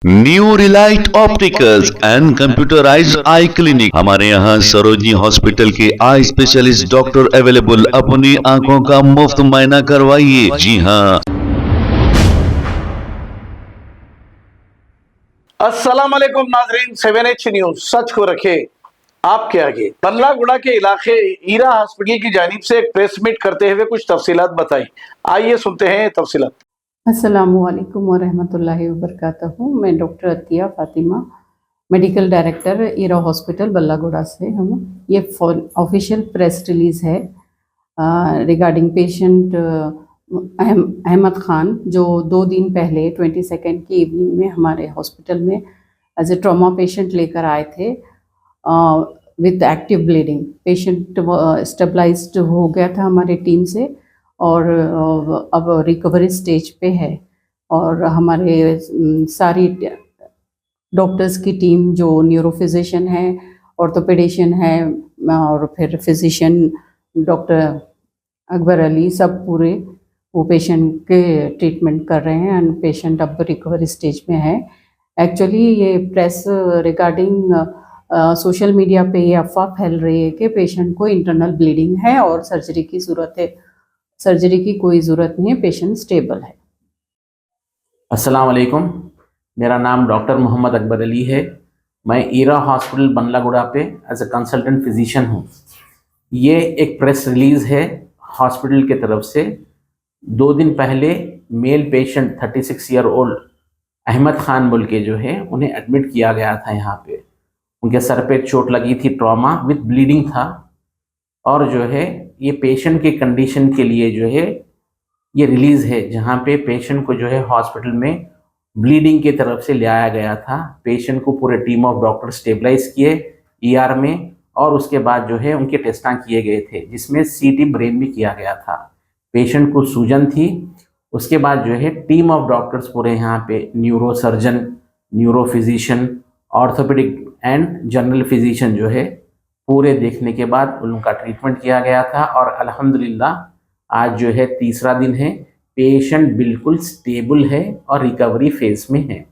New Relight opticals and computerised I clinic. हमारे यहाँ Sarojini hospital के आई स्पेशलिस्ट डॉक्टर अवेलेबल। अपनी आंखों का मुफ्त मुआयना करवाइए। जी हाँ। अस्सलाम वालेकुम नाजरीन, 7H न्यूज सच को रखे आपके आगे। बल्लागुड़ा के इलाके ईरा हॉस्पिटल की जानिब से एक प्रेस मीट करते हुए कुछ तफसीलात बताई। आइए सुनते हैं तफसीलात। अस्सलामुअलैकुम वरहमतुल्लाहि वबरकातुहू। मैं doctor Atiya Fatima, medical director Ira hospital Ballaguda से हूँ। ये ऑफिशियल प्रेस रिलीज़ है रिगार्डिंग पेशेंट अहमद ख़ान, जो 2 दिन पहले 22 की इवनिंग में हमारे हॉस्पिटल में एज ए ट्रॉमा पेशेंट लेकर आए थे with active bleeding. Patient stabilized हो गया था हमारे टीम से और अब रिकवरी स्टेज पे है। और हमारे सारी डॉक्टर्स की टीम जो न्यूरोफिजिशियन है, ऑर्थोपेडिशियन है और फिर फिजिशियन डॉक्टर अकबर अली, सब पूरे वो पेशेंट के ट्रीटमेंट कर रहे हैं एंड पेशेंट अब रिकवरी स्टेज में है। एक्चुअली ये प्रेस रिगार्डिंग सोशल मीडिया पे ये अफवाह फैल रही है कि पेशेंट को इंटरनल ब्लीडिंग है और सर्जरी की ज़रूरत है। सर्जरी की कोई ज़रूरत नहीं है, पेशेंट स्टेबल है। अस्सलाम वालेकुम, मेरा नाम डॉक्टर मोहम्मद अकबर अली है। मैं ईरा हॉस्पिटल बल्लागुड़ा पे एज ए कंसल्टेंट फिजिशियन हूँ। ये एक प्रेस रिलीज़ है हॉस्पिटल की तरफ से। 2 दिन पहले male patient 36 year old Ahmed Khan बोल के जो है उन्हें एडमिट किया गया था। यहाँ पे उनके सर पे चोट लगी थी, ट्रॉमा विद ब्लीडिंग था। और जो है ये पेशेंट की कंडीशन के लिए जो है ये रिलीज़ है, जहाँ पे पेशेंट को जो है हॉस्पिटल में ब्लीडिंग की तरफ से ले आया गया था। पेशेंट को पूरे टीम ऑफ डॉक्टर स्टेबलाइज किए ईआर में और उसके बाद जो है उनके टेस्टां किए गए थे, जिसमें सीटी ब्रेन भी किया गया था। पेशेंट को सूजन थी। उसके बाद जो है टीम ऑफ डॉक्टर्स पूरे यहाँ पे neuro surgeon, neuro physician, orthopaedic and general physician जो है पूरे देखने के बाद उनका ट्रीटमेंट किया गया था। और अल्हम्दुलिल्लाह आज जो है तीसरा दिन है, पेशेंट बिल्कुल स्टेबल है और रिकवरी फेज में है।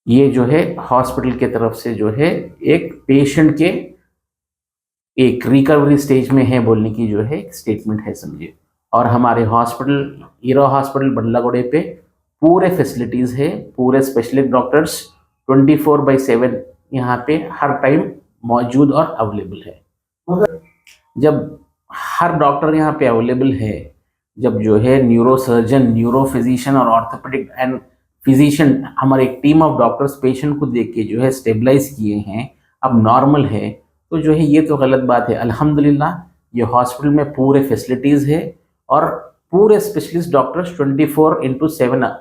ये जो है हॉस्पिटल के तरफ से जो है एक पेशेंट के एक रिकवरी स्टेज में है बोलने की जो है स्टेटमेंट है, समझिए। और हमारे हॉस्पिटल ईरा हॉस्पिटल बल्लागुड़े पे पूरे फैसिलिटीज़ है, पूरे स्पेशलिस्ट डॉक्टर्स 24/7 यहाँ पे हर टाइम मौजूद और अवेलेबल है। जब हर डॉक्टर यहाँ पे अवेलेबल है, जब जो है न्यूरो सर्जन, न्यूरो फिजिशियन और ऑर्थोपेडिक एंड फिजिशियन हमारे एक टीम ऑफ डॉक्टर्स पेशेंट को देख के जो है स्टेबलाइज किए हैं, अब नॉर्मल है, तो जो है ये तो गलत बात है। अल्हम्दुलिल्लाह ये हॉस्पिटल में पूरे फैसिलिटीज़ है और पूरे स्पेशलिस्ट डॉक्टर्स 24/7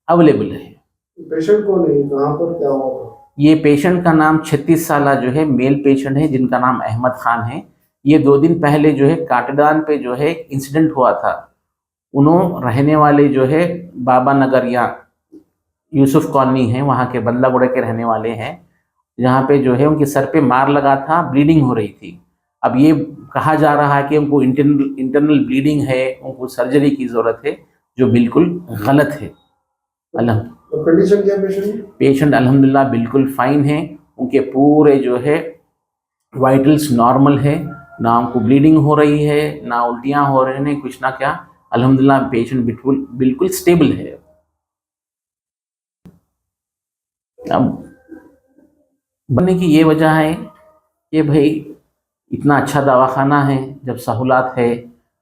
अवेलेबल है। पेशेंट कौन है, कहाँ पर क्या हुआ? ये पेशेंट का नाम 36 साल जो है मेल पेशेंट है, जिनका नाम अहमद ख़ान है। ये 2 दिन पहले जो है काटेदान पे जो है इंसिडेंट हुआ था। उन्होंने रहने वाले जो है बाबा नगर या यूसुफ कॉलोनी है, वहाँ के बल्लागुड़ा के रहने वाले हैं, जहाँ पे जो है उनके सर पे मार लगा था, ब्लीडिंग हो रही थी। अब ये कहा जा रहा है कि उनको इंटरनल ब्लीडिंग है, उनको सर्जरी की ज़रूरत है, जो बिल्कुल गलत है। तो कंडीशन क्या पेशेंट अल्हम्दुलिल्लाह बिल्कुल फाइन है। उनके पूरे जो है वाइटल्स नॉर्मल है, ना उनको ब्लीडिंग हो रही है, ना उल्टियाँ हो रही हैं, कुछ ना क्या। अल्हम्दुलिल्लाह पेशेंट बिल्कुल स्टेबल है। अब बनने की ये वजह है कि भाई इतना अच्छा दवाखाना है, जब सहूलत है,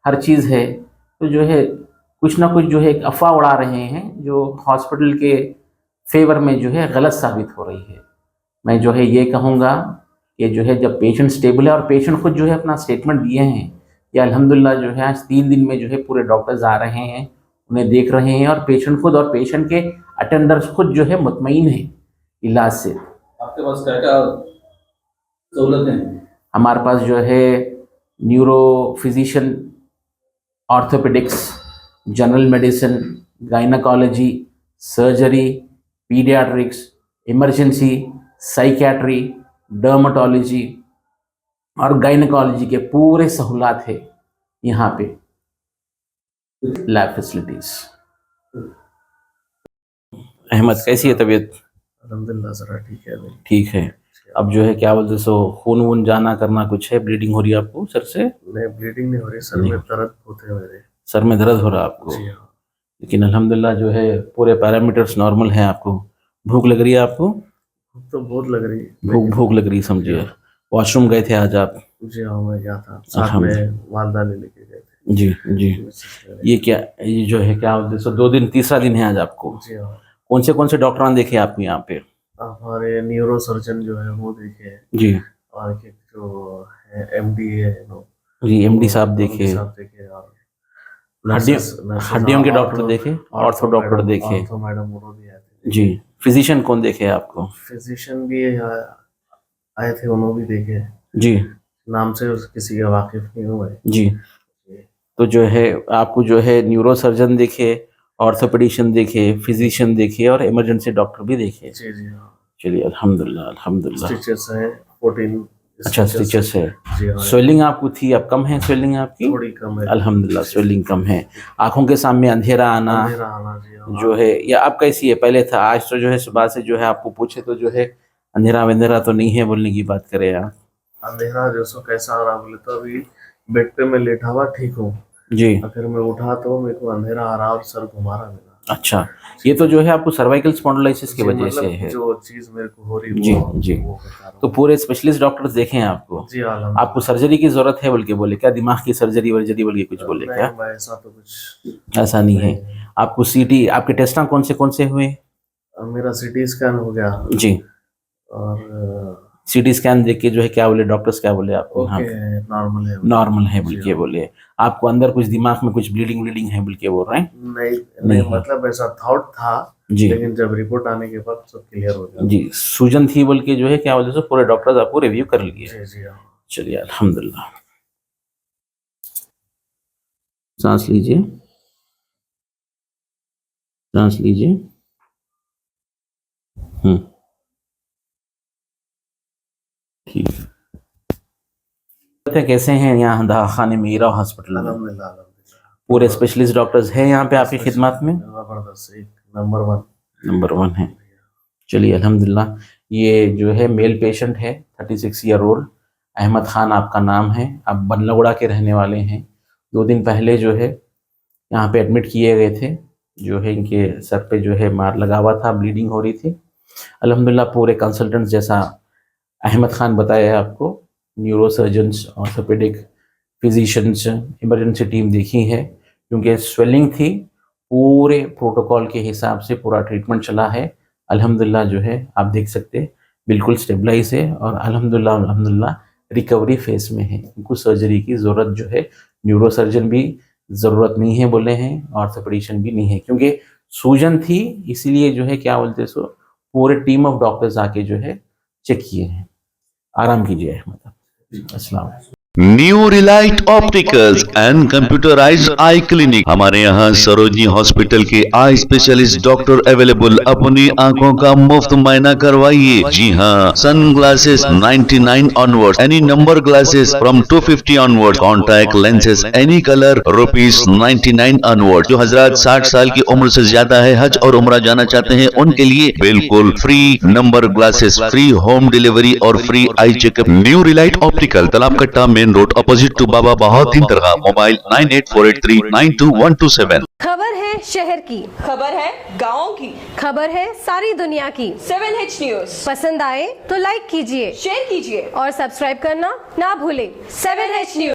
हर चीज़ है, तो जो है कुछ ना कुछ जो है एक अफवाह उड़ा रहे हैं, जो हॉस्पिटल के फेवर में जो है गलत साबित हो रही है। मैं जो है ये कहूँगा कि जो है जब पेशेंट स्टेबल है, और पेशेंट खुद जो है अपना स्टेटमेंट दिए हैं कि अल्हम्दुलिल्लाह जो है आज 3 दिन में जो है पूरे डॉक्टर्स आ रहे हैं, उन्हें देख रहे हैं, और पेशेंट खुद और पेशेंट के अटेंडर्स खुद जो है मुतमईन है इलाज से। आपके पास क्या क्या सहूलतें हैं? हमारे पास जो है neuro physician, orthopaedics, general medicine, gynaecology, surgery, paediatrics, emergency, psychiatry, dermatology और गायनाकोलॉजी के पूरे सहूलत है यहाँ पे, लैब फैसिलिटीज़। अहमद, कैसी है तबीयत? अल्हम्दुलिल्लाह जरा ठीक है अभी। ठीक है। अब जो है क्या बोलते सो खून वून जाना करना कुछ है, ब्लीडिंग हो रही है आपको सर से? नहीं, ब्लीडिंग नहीं हो रही, सर में दर्द होते हैं मेरे। सर में दर्द हो रहा है आपको? जी हाँ। लेकिन अल्हम्दुलिल्लाह जो है पूरे पैरामीटर्स नॉर्मल हैं आपको। भूख लग रही है आपको? भूख तो बहुत लग रही है। भूख लग रही समझिए। वॉशरूम गए थे आज आप? जी हाँ, मैं गया था, साथ में वालदा ने लेके गए थे। जी जी। ये क्या, ये जो है क्या बोलते सो 2 दिन, तीसरा दिन है आज आपको? जी हाँ। कौन से डॉक्टर देखे आपको यहाँ पे? हमारे न्यूरो सर्जन जो है वो देखे, जी और एक जो है एमडी है जी, एमडी साहब देखे, और हड्डियों के डॉक्टर देखे, ऑर्थो डॉक्टर देखे। ऑर्थो मैडम वो भी आए थे। जी। फिजिशियन कौन देखे आपको? फिजिशियन भी आए थे, उन्होंने भी देखे। जी नाम से किसी के वाकिफ नहीं हुए। जी। तो जो है आपको जो है न्यूरो सर्जन देखे, ऑर्थोपेडिशियन देखे, फिजिशियन देखे और इमरजेंसी डॉक्टर भी देखे। जी जी हाँ। चलिए अल्हम्दुलिल्लाह अल्हम्दुलिल्लाह। स्टिचेस हैं 14। अच्छा, स्टिचेस है। जी हाँ। स्वेलिंग आपको थी, अब कम है स्वेलिंग आपकी? थोड़ी कम है। अल्हम्दुलिल्लाह स्वेलिंग कम है। आंखों के सामने अंधेरा आना अंधेरा आना, जी हाँ। जो है, या अब कैसी है? पहले था, आज तो जो है सुबह से जो है आपको पूछे तो जो है अंधेरा वंधेरा तो नहीं है बोलने की बात करें आप? अंधेरा जैसो कैसा आ रहा बोले तो अभी बेड पे मैं लेटा हुआ ठीक हूँ, जी। अगर मैं उठा तो मेरे को अंधेरा आ रहा और सर घुमा रहा मेरा। अच्छा, ये तो जो है आपको सर्वाइकल स्पॉन्डिलोसिस की जी, वजह मतलब से है। जो चीज मेरे को हो रही जी जी। वो बता रहा तो हूँ। पूरे स्पेशलिस्ट डॉक्टर्स देखे हैं आपको? जी अल्हम्दुलिल्लाह। आपको सर्जरी की जरूरत है बोल के बोले क्या? दिमाग की सर्जरी वर्जरी बोल के कुछ बोले क्या? नहीं, मैं ऐसा तो कुछ ऐसा नहीं है। आपको सीटी, आपके टेस्ट कौन से हुए? मेरा सीटी स्कैन हो गया जी। और सीटी स्कैन देख के जो है क्या बोले डॉक्टर्स, क्या बोले आपको? हाँ, ओके नॉर्मल है। नॉर्मल है बोल के बोले। आपको अंदर कुछ दिमाग में कुछ ब्लीडिंग है बोल के बोल रहे हैं? नहीं मतलब ऐसा थॉट था जी लेकिन जब रिपोर्ट आने के बाद सब क्लियर हो गया। जी। सूजन थी बोल के जो है क्या बोले सो पूरे डॉक्टर्स आपको रिव्यू कर लिए। जी जी हाँ। चलिए अल्हम्दुलिल्लाह। सांस लीजिए, सांस लीजिए। ठीक है। कैसे हैं यहाँ दवाखाने में, हीरा हॉस्पिटल में? अल्हम्दुलिल्लाह अल्हम्दुलिल्लाह। पूरे स्पेशलिस्ट डॉक्टर्स हैं यहाँ पे आपकी खिदमत में? जबरदस्त, एक नंबर 1। नंबर 1 है। चलिए अल्हम्दुलिल्लाह। ये जो है मेल पेशेंट है, 36 ईयर ओल्ड, अहमद खान आपका नाम है। आप बल्लागुड़ा के रहने वाले हैं। 2 दिन पहले जो है यहाँ पे एडमिट किए गए थे। जो है इनके सर पे जो है मार लगा हुआ था, ब्लीडिंग हो रही थी। अल्हम्दुलिल्लाह पूरे कंसल्टेंट्स जैसा अहमद खान बताया आपको, neuro surgeons, orthopaedic, physicians, emergency team देखी है। क्योंकि स्वेलिंग थी, पूरे प्रोटोकॉल के हिसाब से पूरा ट्रीटमेंट चला है। अल्हम्दुलिल्लाह जो है आप देख सकते हैं बिल्कुल स्टेबलाइज है और अल्हम्दुलिल्लाह रिकवरी फेस में है। इनको सर्जरी की ज़रूरत जो है, न्यूरो सर्जन भी ज़रूरत नहीं है बोले हैं, ऑर्थोपेडिशियन भी नहीं है, क्योंकि सूजन थी इसीलिए जो है क्या बोलते सो पूरे टीम ऑफ डॉक्टर्स आके जो है चेक किए हैं। आराम कीजिए अहमद। अस्सलाम। New Relight opticals and computerised I clinic. हमारे यहाँ सरोजनी हॉस्पिटल के आई स्पेशलिस्ट डॉक्टर अवेलेबल। अपनी आंखों का मुफ्त मायना करवाइए। जी हाँ, sun glasses 99 onward, any number glasses from 250 onward, contact lenses any colour ₹99 onward. जो हजरात 60 साल की उम्र से ज्यादा है, हज और उम्रा जाना चाहते हैं, उनके लिए बिल्कुल free number glasses, free home delivery और free eye checkup. New Relight optical, Talab Katta, main road, opposite to Baba Bahauddin दरगाह। मोबाइल 9848392127। खबर है शहर की, खबर है गाँव की, खबर है सारी दुनिया की। 7H न्यूज पसंद आए तो लाइक कीजिए, शेयर कीजिए और सब्सक्राइब करना ना भूलें। 7H news.